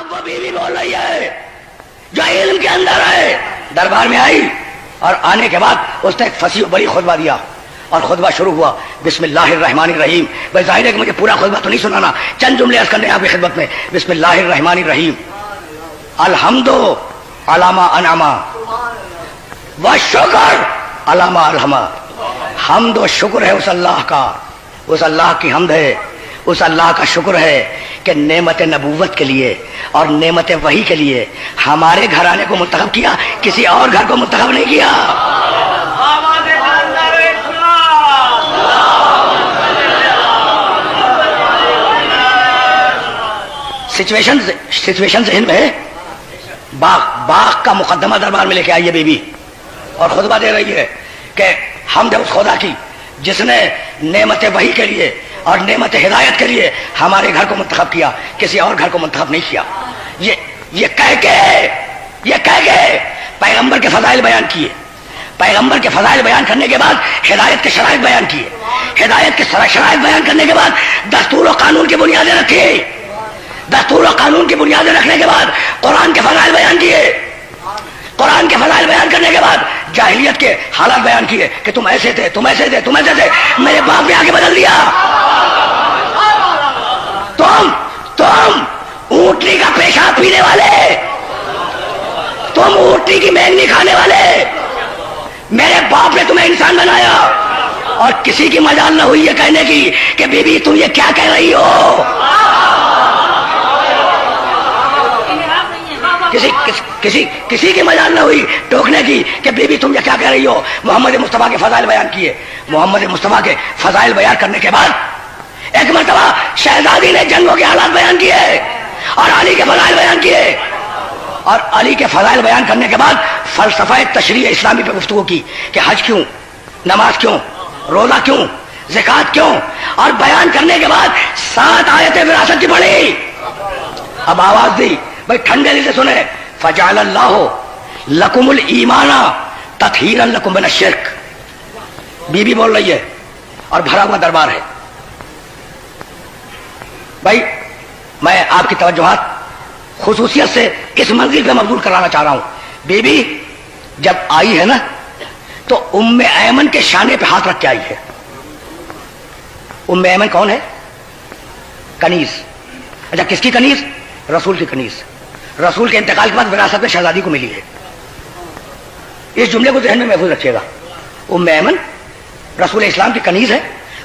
اب وہ بیوی بول رہی ہے جو علم کے اندر ہے، دربار میں آئی اور آنے کے بعد اس نے ایک فصیح بڑی خطبہ دیا اور خطبہ شروع ہوا بسم اللہ الرحمن الرحیم. بھائی ظاہر ہے کہ مجھے پورا خطبہ تو نہیں سنانا، چند جملے عرض کرنے ہیں آپ کی خدمت میں. بسم اللہ الرحمن الرحیم. الحمد علامہ انعما والشکر علامہ الہما. حمد و شکر ہے اس اللہ کا، اس اللہ کی حمد ہے، اس اللہ کا شکر ہے کہ نعمت نبوت کے لیے اور نعمت وحی کے لیے ہمارے گھرانے کو منتخب کیا، کسی اور گھر کو منتخب نہیں کیا. سچویشن ذہن میں ہے. باغ کا مقدمہ دربار میں لے کے آئی ہے بیوی اور خطبہ دے رہی ہے کہ حمد اس خدا کی جس نے نعمت وحی کے لیے اور نعمت ہدایت کے لیے ہمارے گھر کو منتخب کیا، کسی اور گھر کو منتخب نہیں کیا. یہ کہہ کے پیغمبر کے فضائل بیان کیے. پیغمبر کے فضائل بیان کرنے کے بعد ہدایت کے شرائط بیان کیے. ہدایت کے شرائط بیان کرنے کے بعد دستور و قانون کی بنیادیں رکھی. دستور و قانون کی بنیادیں رکھنے کے بعد قرآن کے فضائل بیان کیے. قرآن کے فضائل بیان کرنے کے بعد جاہلیت کے حالات بیان کیے کہ تم ایسے تھے، تم ایسے تھے، تم ایسے تھے. میرے باپ نے آگے بدل دیا. تم اونٹنی کا پیشاب پینے والے، تم اونٹنی کی مینگنی کھانے والے. میرے باپ نے تمہیں انسان بنایا اور کسی کی مجال نہ ہوئی یہ کہنے کی کہ بی بی تم یہ کیا کہہ رہی ہو. کسی کی مجال نہ ہوئی ٹوکنے کی کہ بی بی تم یہ کیا کہہ رہی ہو. محمد مصطفیٰ کے فضائل بیان کیے. محمد مصطفیٰ کے فضائل بیان کرنے کے بعد ایک مرتبہ شہزادی نے جنگوں کے حالات بیان کیے اور علی کے فضائل بیان کیے. اور علی کے فضائل بیان کرنے کے بعد فلسفہ تشریع اسلامی پہ گفتگو کی کہ حج کیوں، نماز کیوں، روزہ کیوں، زکوٰۃ کیوں. اور بیان کرنے کے بعد 7 آیتیں وراثت کی پڑھی. اب آواز دی بھائی ٹھنڈے دل سے سنے. فجعل اللہ لکم الایمان تطہیرا لکم من الشرک. بی بول رہی ہے اور بھرا ہوا دربار ہے. بھائی میں آپ کی توجہات خصوصیت سے اس منزل پہ مبذول کرانا چاہ رہا ہوں. بی بی جب آئی ہے نا تو ام ایمن کے شانے پہ ہاتھ رکھ کے آئی ہے. ام ایمن کون ہے؟ کنیز. اچھا کس کی کنیز؟ رسول کی کنیز. رسول کے انتقال کے بعد وراثت میں شہزادی کو ملی ہے. اس جملے کو ذہن میں محفوظ رکھیے گا. ام ایمن رسول اسلام کی کنیز ہے.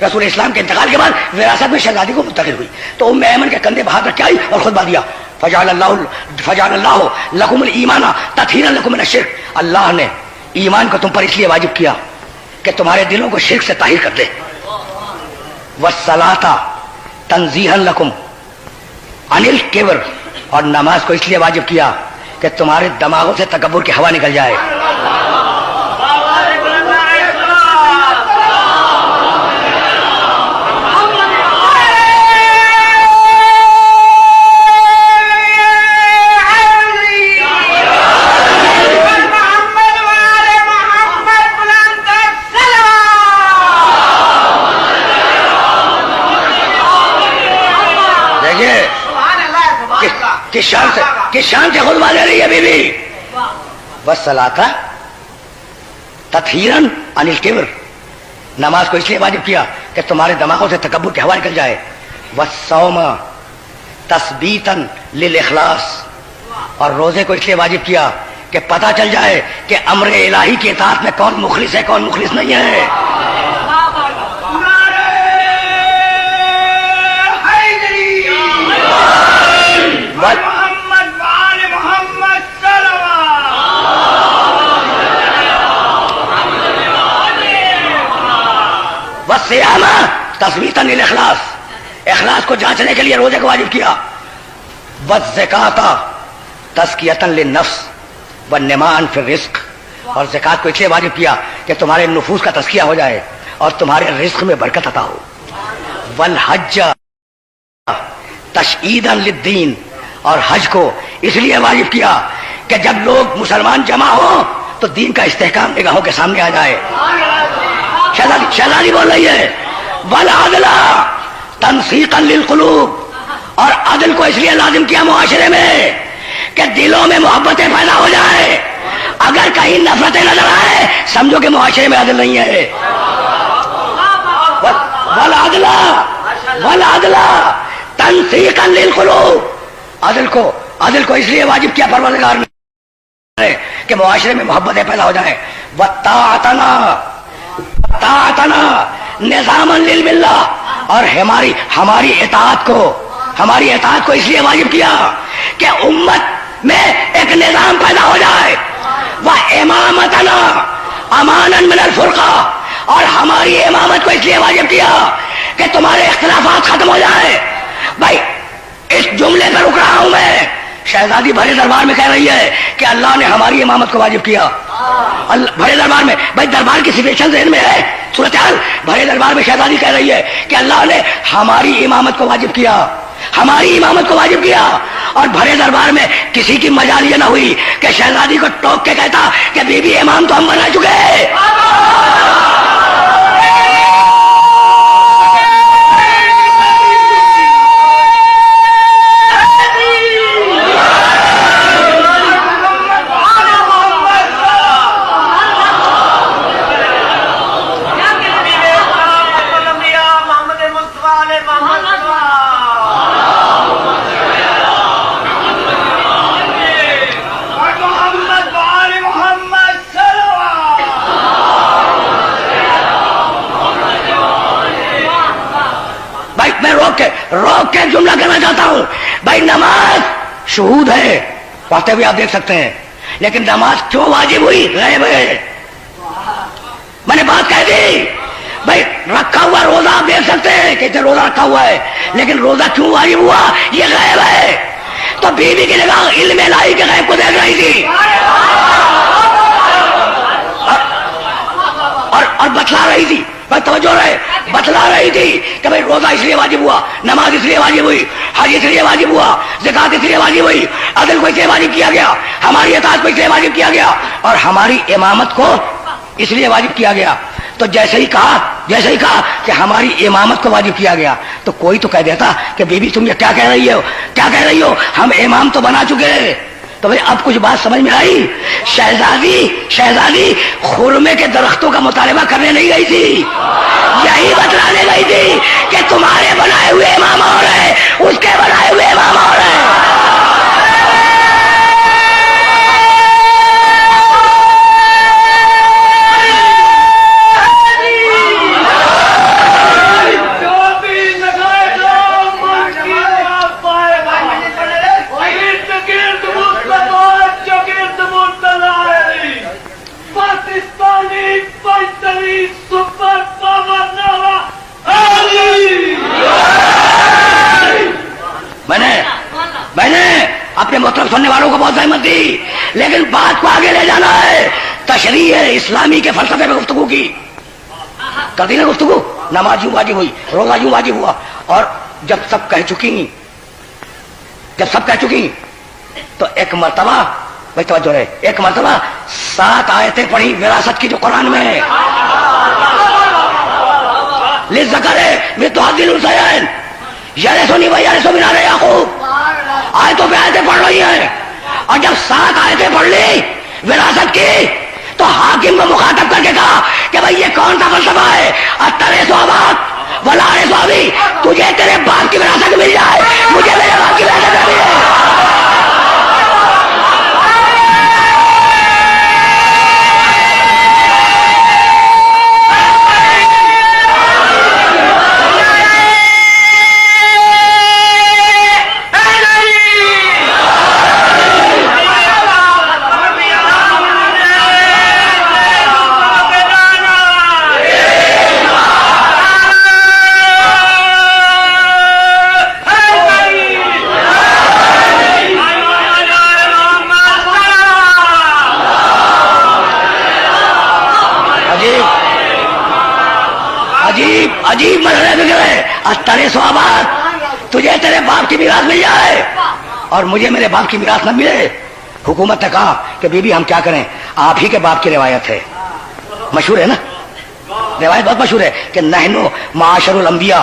رسول اسلام کے انتقال کے بعد وراثت میں شہزادی کو منتقل ہوئی. تو ام ایمن کے کندھے پہ ہاتھ رکھ کے آئی اور خطبہ دیا فجعل اللہ لکم الایمان تطہیرا لکم من الشرک. اللہ نے ایمان کو تم پر اس لیے واجب کیا کہ تمہارے دلوں کو شرک سے طاہر کر دے. والصلاۃ تنزیہا لکم عن الکبر. اور نماز کو اس لیے واجب کیا کہ تمہارے دماغوں سے تکبر کی ہوا نکل جائے. کس شان سے خطبہ دے رہی ہے بی بی. والصلاۃ تطہیرا عن الکبر. نماز کو اس لیے واجب کیا کہ تمہارے دماغوں سے تکبر کی ہوا نکل جائے. والصوم تثبیتا للاخلاص. اور روزے کو اس لیے واجب کیا کہ پتہ چل جائے کہ امر الہی کی اطاعت میں کون مخلص ہے کون مخلص نہیں ہے. والصيام تثبيتا للاخلاص. اخلاص کو جانچنے کے لیے روزے کو واجب کیا. والزکاۃ تزکیۃ للنفس والنماء فی الرزق. اور زکات کو اس لیے واجب کیا کہ تمہارے نفوس کا تزکیہ ہو جائے اور تمہارے رزق میں برکت عطا ہو. والحج تشعیدا للدین. اور حج کو اس لیے واجب کیا کہ جب لوگ مسلمان جمع ہوں تو دین کا استحکام نگاہوں کے سامنے آ جائے. شہزادی بول رہی ہے والعدل تنسیقا للقلوب. اور عدل کو اس لیے لازم کیا معاشرے میں کہ دلوں میں محبتیں پیدا ہو جائیں. اگر کہیں نفرتیں نظر آئے سمجھو کہ معاشرے میں عدل نہیں ہے. والعدل تنسیقا للقلوب. عدل کو اس لیے واجب کیا پروردگار نے کہ معاشرے میں محبتیں پیدا ہو جائیں. وطاعتنا نظاما للملہ. اور ہماری اطاعت کو اس لیے واجب کیا کہ امت میں ایک نظام پیدا ہو جائے. وامامتنا امانا من الفرقہ. اور ہماری امامت کو اس لیے واجب کیا کہ تمہارے اختلافات ختم ہو جائیں. بھائی اس جملے پر رک رہا ہوں میں. شہزادی بھرے دربار میں کہہ رہی ہے کہ اللہ نے ہماری امامت کو واجب کیا. بھرے دربار میں، بھائی دربار کی سچویشن ذہن میں ہے، صورتحال. بھرے دربار میں شہزادی کہہ رہی ہے کہ اللہ نے ہماری امامت کو واجب کیا، ہماری امامت کو واجب کیا. اور بھرے دربار میں کسی کی مجال یہ نہ ہوئی کہ شہزادی کو ٹوک کے کہتا کہ بی بی امام تو ہم بنا چکے ہیں. روک کے جملہ کرنا چاہتا ہوں. بھائی نماز شہود ہے، پڑھتے ہوئے آپ دیکھ سکتے ہیں، لیکن نماز کیوں واجب ہوئی؟ غیب ہے. میں نے بات کہہ دی. بھائی رکھا ہوا روزہ آپ دیکھ سکتے ہیں کہ روزہ رکھا ہوا ہے، لیکن روزہ کیوں واجب ہوا؟ یہ غیب ہے. تو بیوی کی نگاہ علم الہی کے غیب کو دیکھ رہی تھی اور بتلا رہی تھی. بھائی توجہ رہے، بتلا رہی تھی کہ بھائی روزہ اس لیے واجب ہوا، نماز اس لیے واجب ہوئی، حج اس لیے واجب ہوا، زکات اس لیے واجب ہوئی، عدل کو اس لیے واجب کیا گیا، ہماری اطاعت کو اس لیے واجب کیا گیا، اور ہماری امامت کو اس لیے واجب کیا گیا. تو جیسے ہی کہا کہ ہماری امامت کو واجب کیا گیا، تو کوئی تو کہہ دیتا کہ بی بی تم یہ کیا کہہ رہی ہو، ہم امام تو بنا چکے ہیں. تو بھائی اب کچھ بات سمجھ میں آئی. شہزادی خرمے کے درختوں کا مطالبہ کرنے نہیں گئی تھی، یہی بتلانے گئی تھی کہ تمہارے بنائے ہوئے امام اور ہے، اس کے بنائے ہوئے امام اور ہے. میں نے اپنے محترم سننے والوں کو بہت زحمت دی، لیکن بات کو آگے لے جانا ہے. تشریح اسلامی کے فلسفے میں گفتگو کی کر دی نا گفتگو. نماز یوں واجب ہوئی، روزہ یوں واجب ہوا. اور جب سب کہہ چکی تو ایک مرتبہ، بھائی توجہ رہے، ایک مرتبہ 7 آیتیں پڑھی وراثت کی جو قرآن میں ہے. للذکر مثل حظ الانثیین یرثنی و یرث من آل یعقوب. آیتوں پہ آیتیں پڑھ رہی ہیں، اور جب 7 آیتیں پڑھ لی وراثت کی تو حاکم کو مخاطب کر کے کہا کہ بھائی یہ کون سا فلسفہ ہے؟ اترث اباک ولا ارث ابی. تجھے تیرے باپ کی وراثت مل جائے، مجھے میرے باپ کی وراثت مل جائے. عجیب مسئلے فکر ہے. اترے ثوابات، تجھے تیرے باپ کی میراث مل جائے اور مجھے میرے باپ کی میراث نہ ملے. حکومت نے کہا کہ بی بی ہم کیا کریں، آپ ہی کے باپ کی روایت ہے، مشہور ہے نا، روایت بہت مشہور ہے کہ نحنو معاشر الانبیاء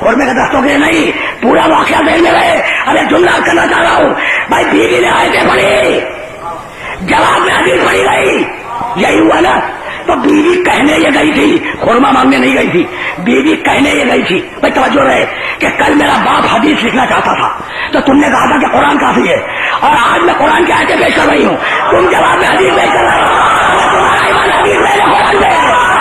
خورمے کے دستوں کے لیے نہیں، پورا واقعہ ذہن میں رہے. اب ایک جملہ کرنا چاہ رہا ہوں بھائی، بیوی نے آیتیں پڑھی، جواب میں حدیث پڑھی گئی، یہی ہوا نا. تو بیوی کہنے یہ گئی تھی، خورما مانگنے نہیں گئی تھی. بیوی کہنے یہ گئی تھی. بھائی توجہ رہے کہ کل میرا باپ حدیث لکھنا چاہتا تھا تو تم نے کہا تھا کہ قرآن کافی ہے، اور آج میں قرآن کی آیتیں پیش کر رہی ہوں، تم جواب میں حدیث پیش کر رہے ہو. تمہارا ایمان حدیث میں ہے، قرآن میں ہے.